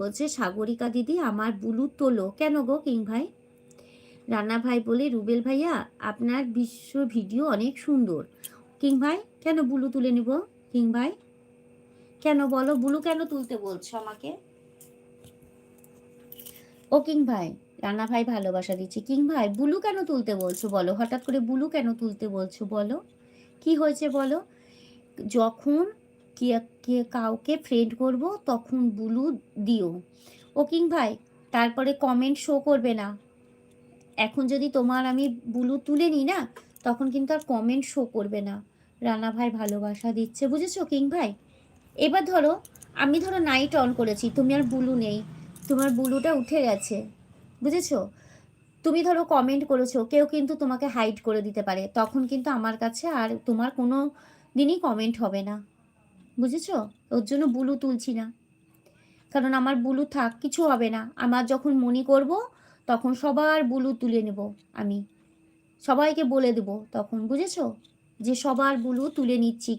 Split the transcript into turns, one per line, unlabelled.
বলছে সাগরিকা দিদি আমার বুলু তোলো। কেন গো কিং ভাই? রানা ভাই বলে রুবেল ভাইয়া আপনার বিশ্ব ভিডিও অনেক সুন্দর। কিং ভাই কেন বুলু তুলে নিব? কিং ভাই কেন বলো, বুলু কেন তুলতে বলছো আমাকে? ও কিং ভাই, রানা ভাই ভালোবাসা দিচ্ছে। কিং ভাই বুলু কেন তুলতে বলছো বলো, হঠাৎ করে বুলু কেন তুলতে বলছো বলো, কি হয়েছে বলো? যখন কে কে কাউকে ফ্রেন্ড করব তখন বুলু দিও। ও কিং ভাই, তারপরে কমেন্ট শো করবে না। এখন যদি তোমার আমি বুলু তুলে নিই না, তখন কিন্তু আর কমেন্ট শো করবে না। রানা ভাই ভালোবাসা দিচ্ছে, বুঝেছো কিং ভাই? এবার ধরো আমি ধরো নাইট অন করেছি, তুমি আর বুলু নেই, তোমার বুলুটা উঠে গেছে, বুঝেছো? তুমি ধরো কমেন্ট করেছো, কেউ কিন্তু তোমাকে হাইড করে দিতে পারে, তখন কিন্তু আমার কাছে আর তোমার কোনো দিনই কমেন্ট হবে না, বুঝেছো? ওর জন্য বুলু তুলছি না, কারণ আমার বুলু থাক কিছু হবে না। আমার যখন মনি করব তখন সবার বুলু তুলে নেব, আমি সবাইকে বলে দেব তখন, বুঝেছো? যে সবার বুলু তুলে নিচ্ছি।